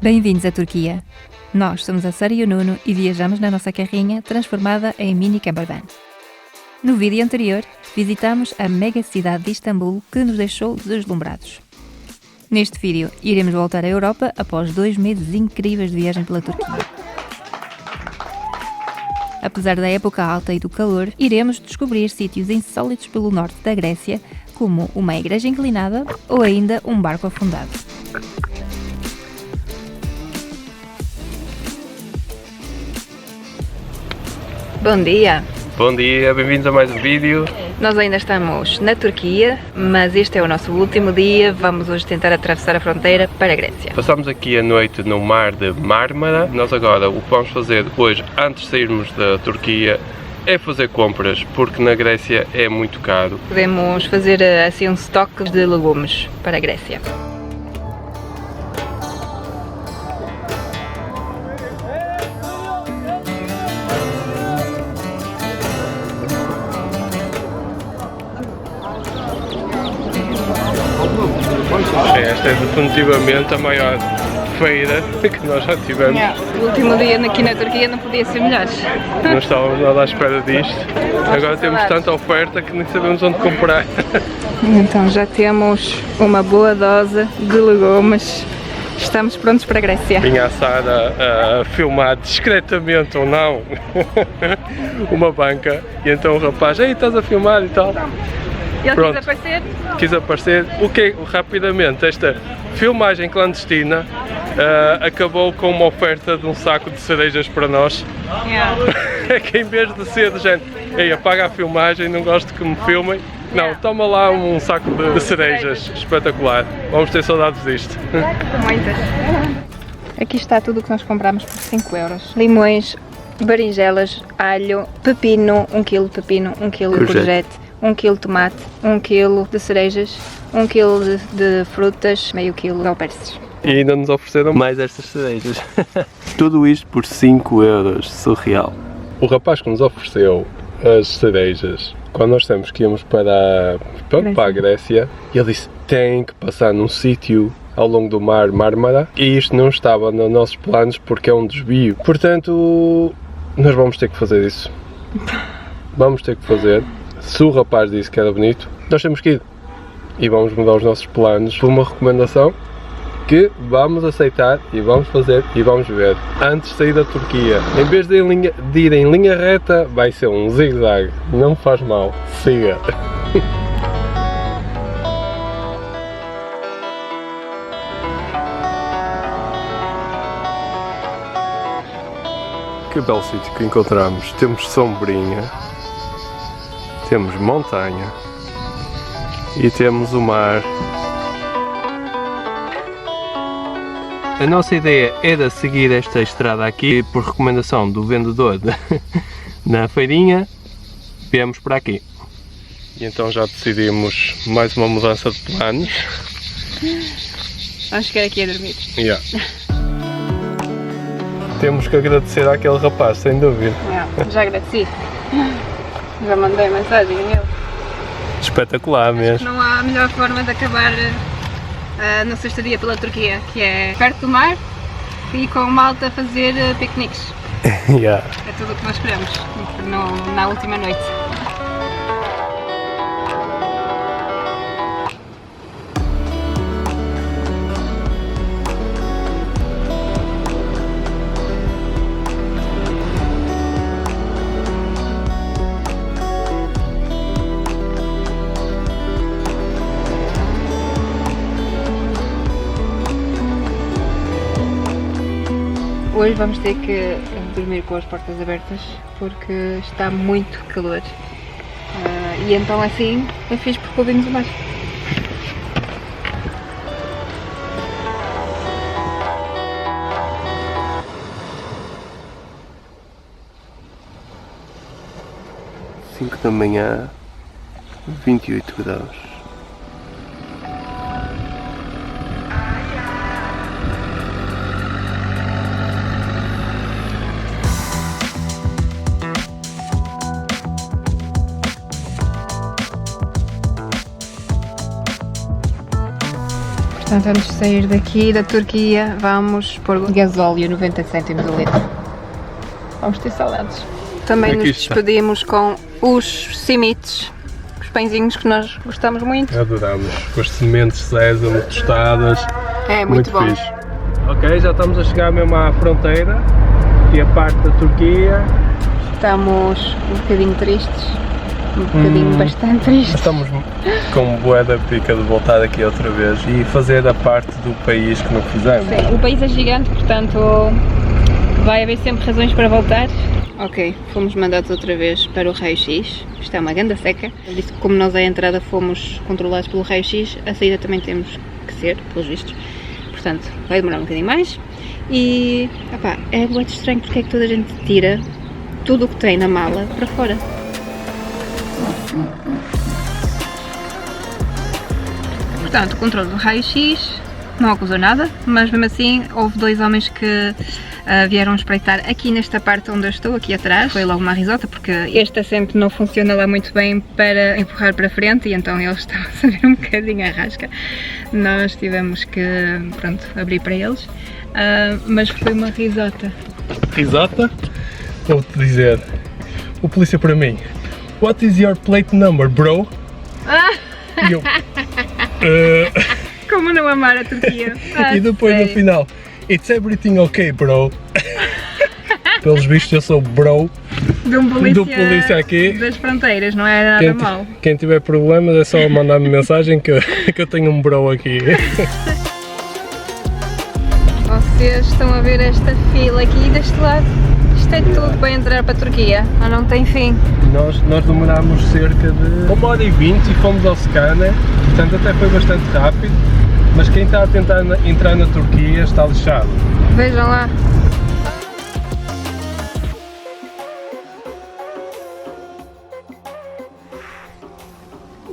Bem-vindos à Turquia. Nós somos a Sara e o Nuno e viajamos na nossa carrinha transformada em mini campervan. No vídeo anterior, visitamos a mega cidade de Istambul que nos deixou deslumbrados. Neste vídeo, iremos voltar à Europa após 2 meses incríveis de viagem pela Turquia. Apesar da época alta e do calor, iremos descobrir sítios insólitos pelo norte da Grécia, como uma igreja inclinada ou ainda um barco afundado. Bom dia! Bom dia, bem-vindos a mais um vídeo. Nós ainda estamos na Turquia, mas este é o nosso último dia. Vamos hoje tentar atravessar a fronteira para a Grécia. Passamos aqui a noite no mar de Mármara. Nós agora o que vamos fazer hoje, antes de sairmos da Turquia, é fazer compras, porque na Grécia é muito caro. Podemos fazer assim um estoque de legumes para a Grécia. Esta é definitivamente a maior feira que nós já tivemos. O último dia aqui na Turquia não podia ser melhor. Não estávamos nada à espera disto. Agora temos tanta oferta que nem sabemos onde comprar. Então já temos uma boa dose de legumes. Estamos prontos para a Grécia. Vinha a Sara a filmar discretamente ou não uma banca e então o rapaz, ei, estás a filmar e tal. Ele Pronto. quis aparecer. O que rapidamente esta filmagem clandestina acabou com uma oferta de um saco de cerejas para nós. É que em vez de ser do género, ei, apaga a filmagem, não gosto que me filmem. Não, toma lá um saco de cerejas, espetacular. Vamos ter saudades disto. Muitas. Aqui está tudo o que nós compramos por 5 euros. Limões, berinjelas, alho, pepino, 1 kg de pepino, 1 kg de courgette, 1 kg de tomate, 1 kg de cerejas, 1 kg de frutas, meio quilo de alperces. E ainda nos ofereceram mais estas cerejas. Tudo isto por 5 euros, surreal. O rapaz que nos ofereceu as cerejas, quando nós dissemos que íamos para a Grécia, ele disse, tem que passar num sítio ao longo do mar Mármara, e isto não estava nos nossos planos porque é um desvio. Portanto, nós vamos ter que fazer isso. Vamos ter que fazer. Se o rapaz disse que era bonito, nós temos que ir. E vamos mudar os nossos planos por uma recomendação que vamos aceitar e vamos fazer e vamos ver. Antes de sair da Turquia, em vez de ir em linha reta, vai ser um zigue-zague. Não faz mal. Siga. Que belo sítio que encontramos. Temos sombrinha. Temos montanha e temos o mar. A nossa ideia era seguir esta estrada aqui por recomendação do vendedor na feirinha. Viemos por aqui. E então já decidimos mais uma mudança de planos. Vamos ficar aqui a dormir. Yeah. Temos que agradecer àquele rapaz, sem dúvida. Já agradeci. Já mandei mensagem a ele. Espetacular mesmo. Não há melhor forma de acabar a nossa estadia pela Turquia, que é perto do mar e com malta a fazer piqueniques. Yeah. É tudo o que nós queremos na última noite. Hoje vamos ter que dormir com as portas abertas porque está muito calor e então assim é fixe porque ouvimos o mar. Cinco da manhã, 28 graus. Portanto, antes de sair daqui da Turquia, vamos pôr gasóleo 90 cêntimos o litro. Vamos ter saudades. Também nos despedimos com os simites, os pãezinhos que nós gostamos muito. Adoramos, com as sementes de sésamo tostadas. É muito bom. Fixe. Ok, já estamos a chegar mesmo à fronteira, aqui a parte da Turquia. Estamos um bocadinho tristes, um bocadinho bastante tristes. Estamos com bué da pica de voltar aqui outra vez e fazer a parte do país que não fizemos. Sim, o país é gigante, portanto vai haver sempre razões para voltar. Ok, fomos mandados outra vez para o raio-x, isto é uma grande seca. Ele disse que como nós à entrada fomos controlados pelo raio-x, a saída também temos que ser, pelos vistos. Portanto, vai demorar um bocadinho mais. E, opá, é muito estranho porque é que toda a gente tira tudo o que tem na mala para fora. Portanto, o controle do raio-x não acusou nada, mas mesmo assim houve dois homens que vieram espreitar aqui nesta parte onde eu estou, aqui atrás. Foi logo uma risota porque este assento não funciona lá muito bem para empurrar para frente e então eles estavam a saber um bocadinho a rasca. Nós tivemos que, pronto, abrir para eles, mas foi uma risota. Risota? Vou-te dizer, o polícia para mim, what is your plate number, bro? E eu, Como não amar a Turquia? e depois no final, it's everything okay, bro? Pelos vistos eu sou bro do polícia aqui. Das fronteiras, não é nada mal. Quem tiver problemas é só mandar-me mensagem que eu tenho um bro aqui. Vocês estão a ver esta fila aqui deste lado? Isto é tudo para entrar para a Turquia, mas não tem fim. Nós demorámos cerca de 1h20 e fomos ao scanner, portanto até foi bastante rápido, mas quem está a tentar entrar na Turquia está lixado. Vejam lá.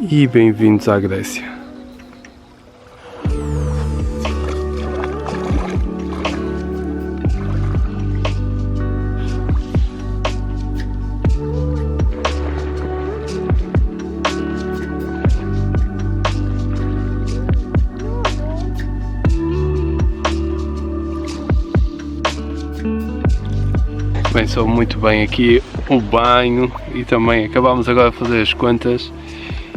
E bem-vindos à Grécia. Bem, soube muito bem aqui o banho e também acabámos agora de fazer as contas.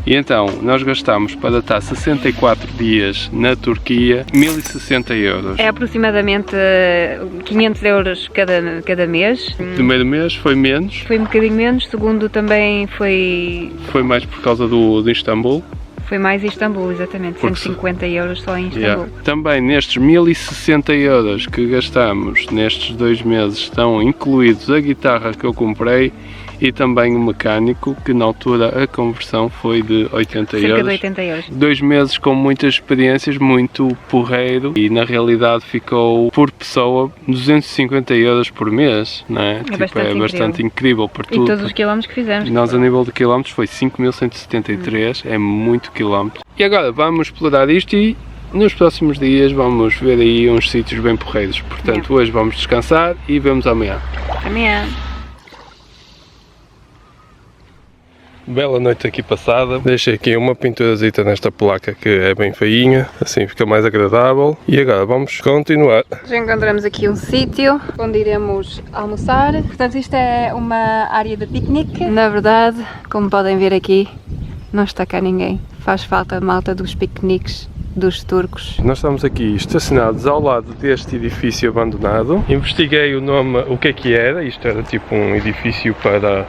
E então, nós gastamos para estar 64 dias na Turquia 1060 euros. É aproximadamente 500 euros cada mês. O primeiro mês foi menos. Foi um bocadinho menos, segundo também foi mais por causa do Istambul. Foi mais em Istambul, exatamente, 150 euros só em Istambul. Yeah. Também nestes 1060 euros que gastamos nestes 2 meses estão incluídos a guitarra que eu comprei e também o mecânico, que na altura a conversão foi de 80 euros. Cerca de 80 euros. 2 meses com muitas experiências, muito porreiro, e na realidade ficou por pessoa 250 euros por mês, não é? É bastante incrível por tudo. E todos os quilómetros que fizemos. Nós a nível de quilómetros foi 5.173, é muito quilómetro. E agora vamos explorar isto e nos próximos dias vamos ver aí uns sítios bem porreiros. Portanto, hoje vamos descansar e vemos amanhã. Amanhã. Bela noite aqui passada, deixei aqui uma pinturazita nesta placa que é bem feinha, assim fica mais agradável. E agora vamos continuar. Já encontramos aqui um sítio onde iremos almoçar. Portanto, isto é uma área de piquenique. Na verdade, como podem ver aqui, não está cá ninguém. Faz falta a malta dos piqueniques dos turcos. Nós estamos aqui estacionados ao lado deste edifício abandonado. Investiguei o nome, o que era. Isto era tipo um edifício para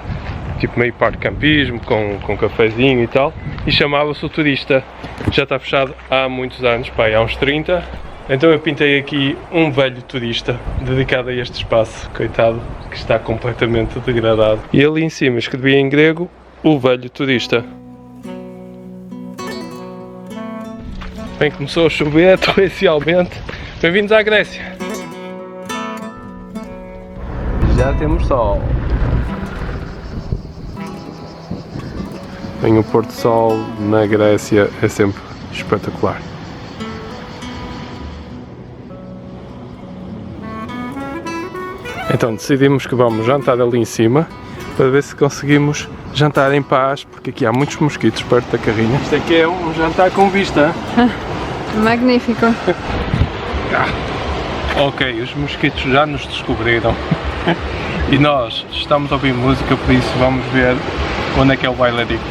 tipo meio parque de campismo, com cafezinho e tal, e chamava-se o Turista. Já está fechado há muitos anos, pá, há uns 30. Então eu pintei aqui um velho turista dedicado a este espaço, coitado, que está completamente degradado. E ali em cima escrevi em grego, o velho turista. Bem, começou a chover torrencialmente. Bem-vindos à Grécia! Já temos sol. Bem, o pôr do sol na Grécia é sempre espetacular. Então decidimos que vamos jantar ali em cima para ver se conseguimos jantar em paz, porque aqui há muitos mosquitos perto da carrinha. Isto aqui é um jantar com vista. Magnífico. Ok, os mosquitos já nos descobriram e nós estamos a ouvir música, por isso vamos ver onde é que é o bailarico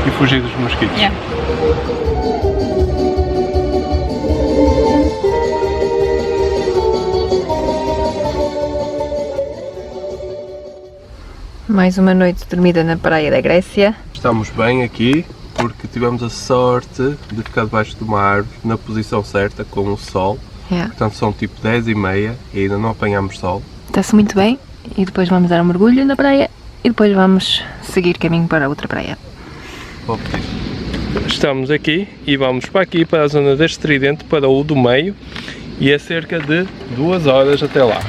e fugir dos mosquitos. Yeah. Mais uma noite dormida na praia da Grécia. Estamos bem aqui porque tivemos a sorte de ficar debaixo de uma árvore na posição certa com o sol. Yeah. Portanto são tipo 10h30 e ainda não apanhamos sol. Está-se muito bem e depois vamos dar um mergulho na praia e depois vamos seguir caminho para outra praia. Estamos aqui e vamos para aqui, para a zona deste tridente, para o do meio, e é cerca de 2 horas até lá.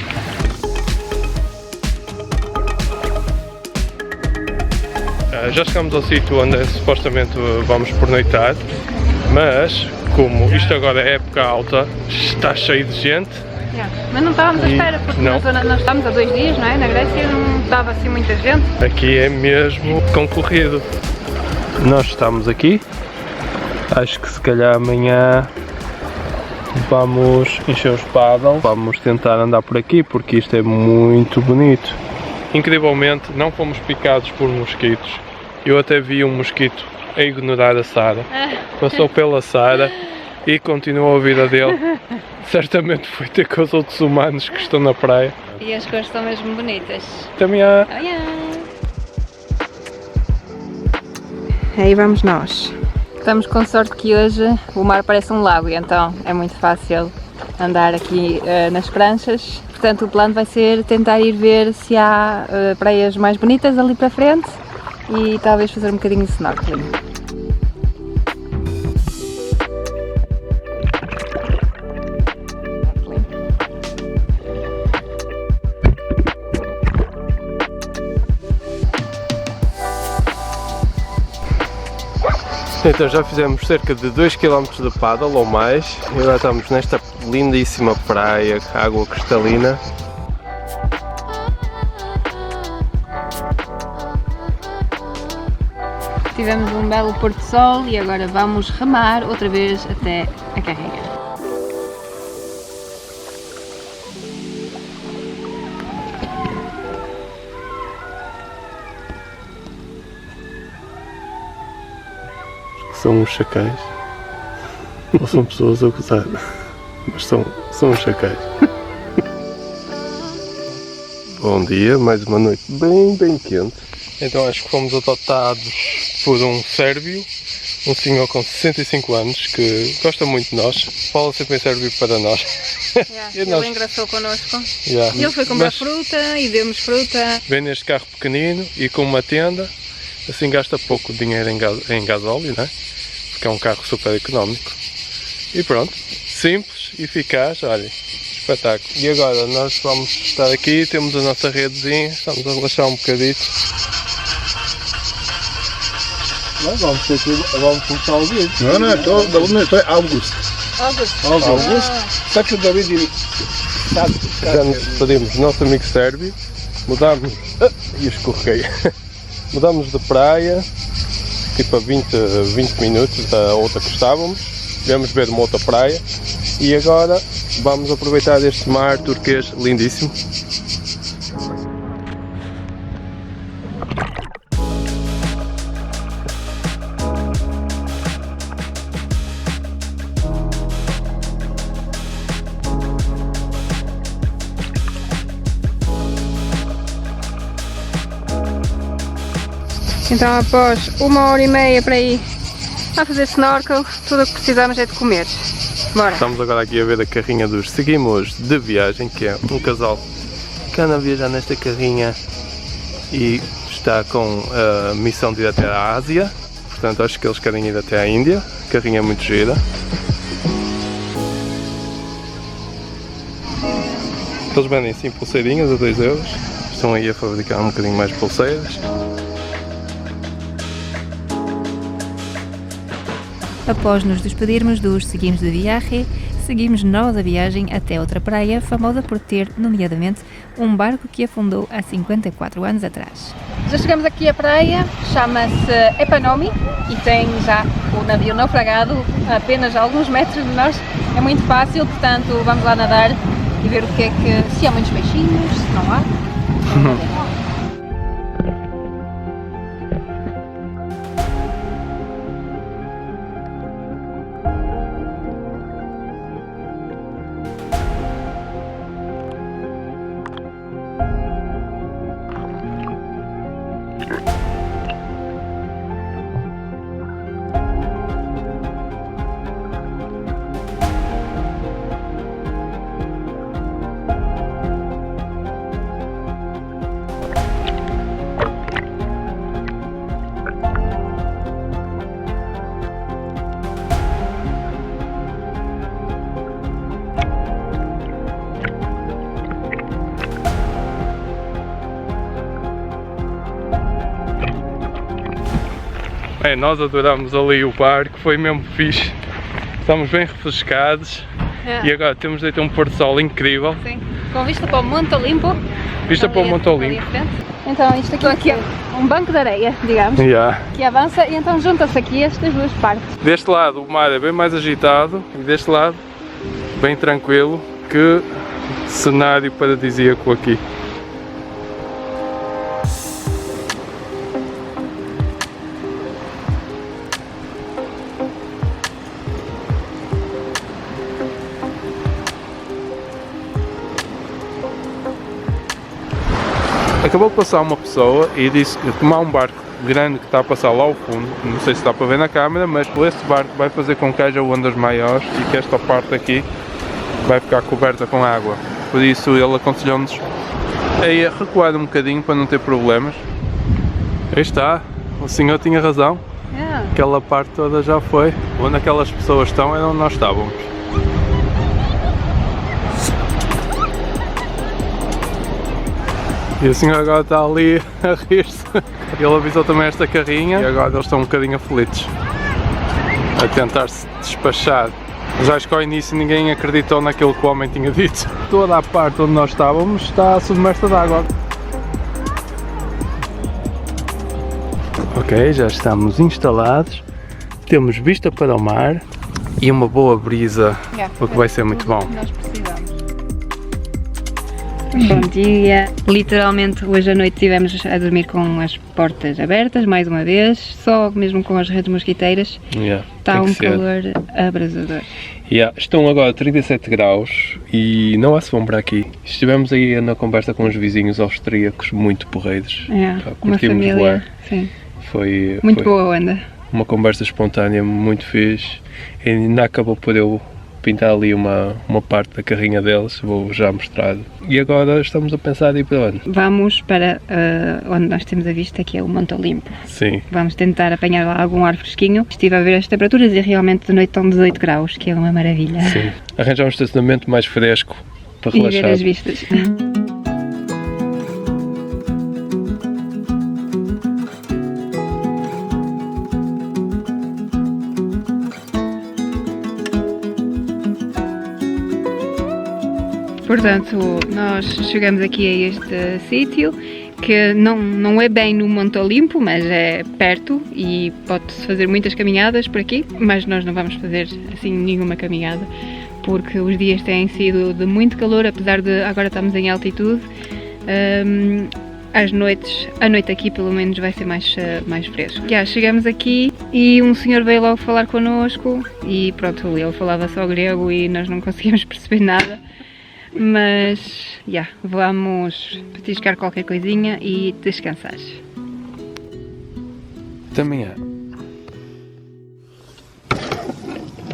Já chegamos ao sítio onde supostamente vamos pernoitar, mas como isto agora é época alta, está cheio de gente. Yeah. Mas não estávamos à espera, porque nós estávamos há 2 dias, não é? Na Grécia não estava assim muita gente. Aqui é mesmo concorrido. Nós estamos aqui, acho que se calhar amanhã vamos encher os paddles, vamos tentar andar por aqui porque isto é muito bonito. Incrivelmente não fomos picados por mosquitos. Eu até vi um mosquito a ignorar a Sara, passou pela Sara e continuou a vida dele. Certamente foi ter com os outros humanos que estão na praia. E as cores estão mesmo bonitas. Também há. Oh, yeah. Aí vamos nós. Estamos com sorte que hoje o mar parece um lago e então é muito fácil andar aqui nas pranchas. Portanto o plano vai ser tentar ir ver se há praias mais bonitas ali para frente e talvez fazer um bocadinho de snorkeling. Então já fizemos cerca de 2 km de paddle ou mais e agora estamos nesta lindíssima praia, água cristalina. Tivemos um belo pôr do sol e agora vamos remar outra vez até a carrinha. São uns chacais, ou são pessoas a gozar, mas são uns chacais. Bom dia, mais uma noite bem quente. Então acho que fomos adotados por um sérvio, um senhor com 65 anos que gosta muito de nós, fala sempre em sérvio para nós. Ele engraçou connosco. Yeah. Ele foi comprar fruta e deu-nos fruta. Vem neste carro pequenino e com uma tenda, assim gasta pouco dinheiro em gasóleo, não é? Porque é um carro super económico. E pronto, simples, eficaz, olha, espetáculo. E agora nós vamos estar aqui, temos a nossa redezinha, estamos a relaxar um bocadito. Vamos começar a ouvir. Não, to je August. Sad ću da vidim. Já nos despedimos do nosso amigo sérvio, mudámos, e escorreguei, mudámos de praia, tipo a 20 minutos da outra que estávamos, viemos ver uma outra praia e agora vamos aproveitar este mar turquês lindíssimo. Então após 1h30 para ir a fazer snorkel, tudo o que precisamos é de comer. Bora! Estamos agora aqui a ver a carrinha dos Seguimos de Viagem, que é um casal que anda a viajar nesta carrinha e está com a missão de ir até a Ásia, portanto acho que eles querem ir até a Índia. A carrinha é muito gira. Eles vendem assim pulseirinhas a 2 euros, estão aí a fabricar um bocadinho mais pulseiras. Após nos despedirmos dos Seguimos de Viagem, seguimos nós a viagem até outra praia famosa por ter, nomeadamente, um barco que afundou há 54 anos atrás. Já chegamos aqui à praia, chama-se Epanomi e tem já o navio naufragado apenas a alguns metros de nós. É muito fácil, portanto vamos lá nadar e ver o que é que, se há muitos peixinhos, se não há. Nós adorámos ali o barco, foi mesmo fixe, estamos bem refrescados e agora temos de ter um pôr do sol incrível. Sim, com vista para o Monte Olimpo. Vista para o Monte Olimpo. Então isto aqui é um banco de areia, digamos, que avança e então juntam-se aqui estas duas partes. Deste lado o mar é bem mais agitado e deste lado bem tranquilo, que cenário paradisíaco aqui. Acabou de passar uma pessoa e disse que como há um barco grande que está a passar lá ao fundo, não sei se está para ver na câmera, mas esse barco vai fazer com que haja ondas maiores e que esta parte aqui vai ficar coberta com água. Por isso ele aconselhou-nos a recuar um bocadinho para não ter problemas. Aí está, o senhor tinha razão, aquela parte toda já foi. Onde aquelas pessoas estão era onde nós estávamos. E o senhor agora está ali a rir-se. Ele avisou também esta carrinha e agora eles estão um bocadinho aflitos a tentar se despachar. Mas acho que ao início ninguém acreditou naquilo que o homem tinha dito. Toda a parte onde nós estávamos está submersa de água. Ok, já estamos instalados. Temos vista para o mar e uma boa brisa, o que vai ser muito bom. Nós precisamos. Bom dia! Literalmente hoje à noite estivemos a dormir com as portas abertas, mais uma vez, só mesmo com as redes mosquiteiras. Está um calor abrasador. Estão agora 37 graus e não há sombra aqui. Estivemos aí na conversa com os vizinhos austríacos muito porreiros. Uma família, sim. Foi boa onda. Uma conversa espontânea muito fixe e ainda acabou por eu pintar ali uma parte da carrinha deles, vou já mostrar. E agora estamos a pensar em ir para onde? Vamos para onde nós temos a vista, que é o Monte Olimpo. Sim. Vamos tentar apanhar lá algum ar fresquinho. Estive a ver as temperaturas e realmente de noite estão 18 graus, que é uma maravilha. Sim. Arranjar um estacionamento mais fresco para relaxar. E ver as vistas. Portanto, nós chegamos aqui a este sítio, que não é bem no Monte Olimpo, mas é perto e pode-se fazer muitas caminhadas por aqui, mas nós não vamos fazer assim nenhuma caminhada, porque os dias têm sido de muito calor, apesar de agora estamos em altitude. A noite aqui pelo menos vai ser mais fresco. Chegamos aqui e um senhor veio logo falar connosco e pronto, ele falava só grego e nós não conseguimos perceber nada. Mas, vamos petiscar qualquer coisinha e descansar. Também é.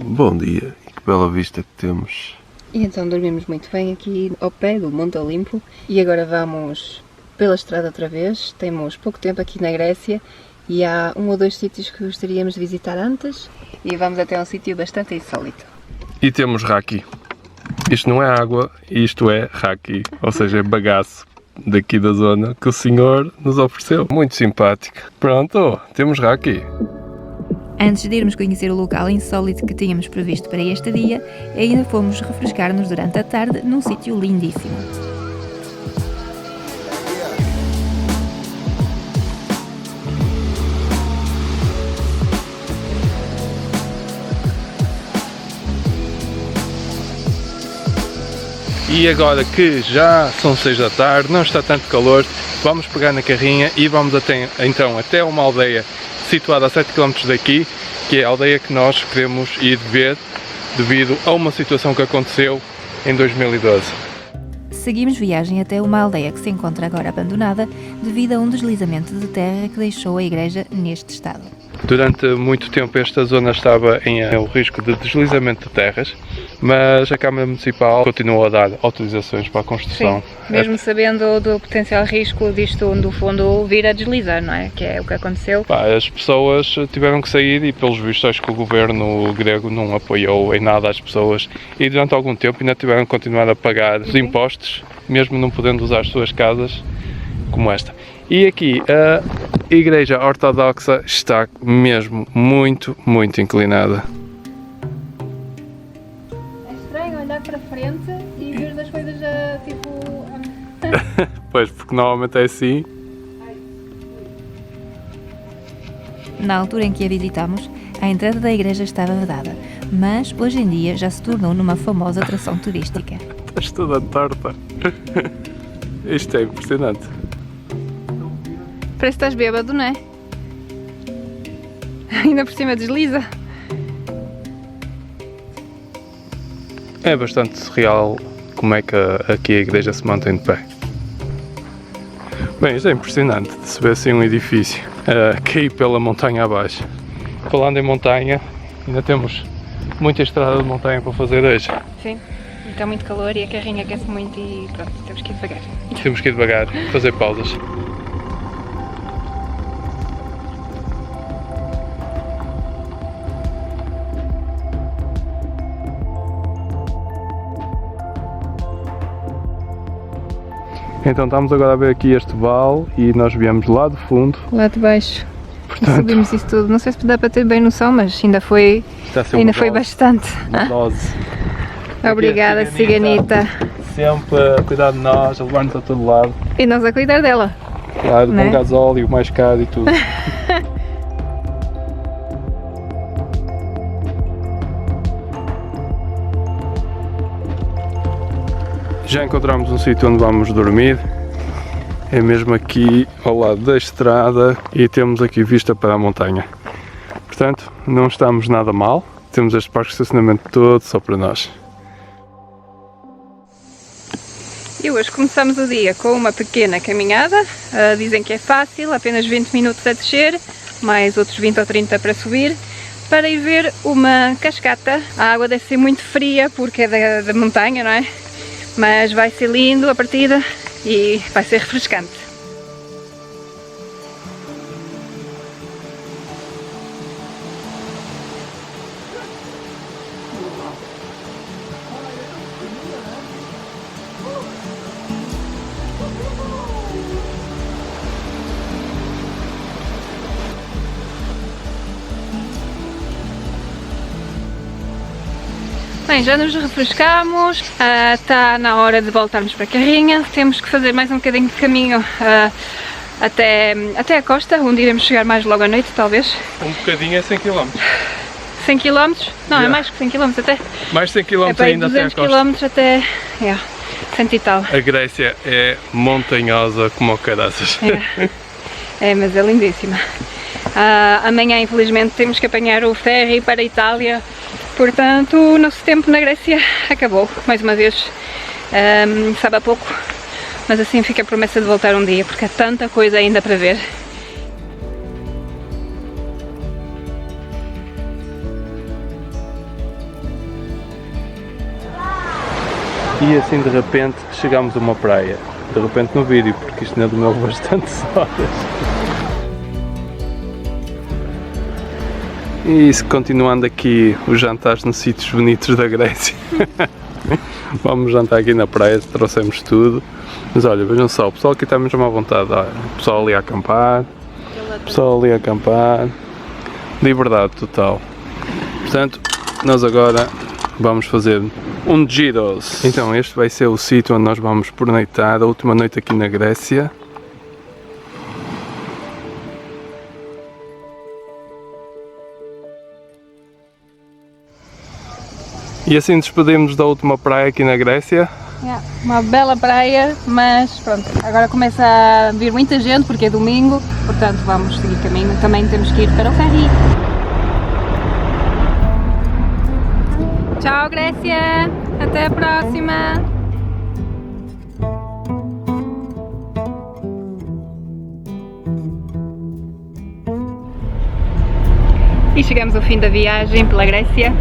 Bom dia, que bela vista que temos. E então dormimos muito bem aqui ao pé do Monte Olimpo e agora vamos pela estrada outra vez. Temos pouco tempo aqui na Grécia e há um ou dois sítios que gostaríamos de visitar antes e vamos até um sítio bastante insólito. E temos raki. Isto não é água, isto é raki, ou seja, é bagaço daqui da zona que o senhor nos ofereceu. Muito simpático. Pronto, temos raki. Antes de irmos conhecer o local insólito que tínhamos previsto para este dia, ainda fomos refrescar-nos durante a tarde num sítio lindíssimo. E agora que já são 6 da tarde, não está tanto calor, vamos pegar na carrinha e vamos então até uma aldeia situada a 7 km daqui, que é a aldeia que nós queremos ir ver devido a uma situação que aconteceu em 2012. Seguimos viagem até uma aldeia que se encontra agora abandonada devido a um deslizamento de terra que deixou a igreja neste estado. Durante muito tempo esta zona estava em risco de deslizamento de terras, mas a Câmara Municipal continuou a dar autorizações para a construção. Sim, mesmo sabendo do potencial risco disto, do fundo, vir a deslizar, não é? Que é o que aconteceu. As pessoas tiveram que sair e, pelos vistos, acho que o governo grego não apoiou em nada as pessoas e durante algum tempo ainda tiveram que continuar a pagar os impostos, mesmo não podendo usar as suas casas como esta. E aqui a Igreja Ortodoxa está mesmo muito inclinada. É estranho olhar para frente e ver as coisas tipo... Pois, porque normalmente é assim. Na altura em que a visitamos, a entrada da igreja estava vedada, mas hoje em dia já se tornou numa famosa atração turística. Estás toda torta. Isto é impressionante. Parece que estás bêbado, não é? Ainda por cima desliza. É bastante surreal como é que aqui a igreja se mantém de pé. Bem, isto é impressionante de se ver assim um edifício a cair pela montanha abaixo. Falando em montanha, ainda temos muita estrada de montanha para fazer hoje. Sim, está muito calor e a carrinha aquece muito e pronto, temos que ir devagar. Temos que ir devagar, fazer pausas. Então estamos agora a ver aqui este vale e nós viemos lá do fundo. Lá de baixo. Portanto, subimos isso tudo. Não sei se dá para ter bem noção, mas ainda foi bastante. Uma dose. Obrigada, ciganita. Sempre a cuidar de nós, a levar-nos a todo lado. E nós a cuidar dela. Claro, bom gasóleo, mais caro e tudo. Já encontramos um sítio onde vamos dormir, é mesmo aqui ao lado da estrada e temos aqui vista para a montanha. Portanto, não estamos nada mal, temos este parque de estacionamento todo só para nós. E hoje começamos o dia com uma pequena caminhada, dizem que é fácil, apenas 20 minutos a descer, mais outros 20 ou 30 para subir, para ir ver uma cascata. A água deve ser muito fria porque é da montanha, não é? Mas vai ser lindo a partida e vai ser refrescante. Bem, já nos refrescamos, está na hora de voltarmos para a carrinha, temos que fazer mais um bocadinho de caminho até a costa, onde iremos chegar mais logo à noite, talvez. Um bocadinho é 100 km. 100 km? Não, é mais que 100 km até. Mais 100 km é ainda até a costa. 200 km até 100 e tal. A Grécia é montanhosa como o caraças. É, mas é lindíssima. Amanhã, infelizmente, temos que apanhar o ferry para a Itália. Portanto, o nosso tempo na Grécia acabou, mais uma vez, sabe há pouco, mas assim fica a promessa de voltar um dia, porque há tanta coisa ainda para ver. E assim de repente chegamos a uma praia, de repente no vídeo, porque isto ainda demorou bastantes horas. E isso, continuando aqui os jantares nos sítios bonitos da Grécia. Vamos jantar aqui na praia, trouxemos tudo. Mas olha, vejam só, o pessoal aqui está mesmo à vontade. Olha, o pessoal ali a acampar. liberdade total. Portanto, nós agora vamos fazer um giros. Então este vai ser o sítio onde nós vamos pernoitar a última noite aqui na Grécia. E assim despedimos da última praia aqui na Grécia. Uma bela praia, mas pronto, agora começa a vir muita gente porque é domingo, portanto vamos seguir caminho, também temos que ir para o ferry. Tchau Grécia, até a próxima! E chegamos ao fim da viagem pela Grécia.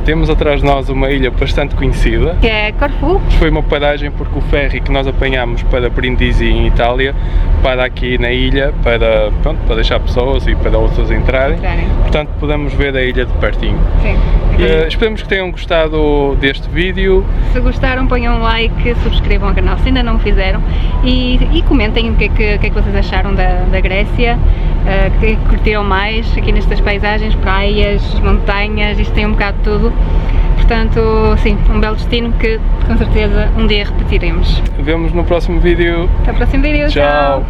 Temos atrás de nós uma ilha bastante conhecida, que é Corfu. Foi uma paragem porque o ferry que nós apanhámos para Brindisi em Itália para aqui na ilha para, pronto, para deixar pessoas e para outras entrarem. Portanto podemos ver a ilha de pertinho. Sim. Esperamos que tenham gostado deste vídeo. Se gostaram, ponham um like, subscrevam o canal se ainda não o fizeram e comentem o que é que vocês acharam da Grécia, o que curtiram mais aqui nestas paisagens, praias, montanhas, isto tem um bocado de tudo. Portanto, sim, um belo destino que com certeza um dia repetiremos. Vemo-nos no próximo vídeo. Até o próximo vídeo. Tchau.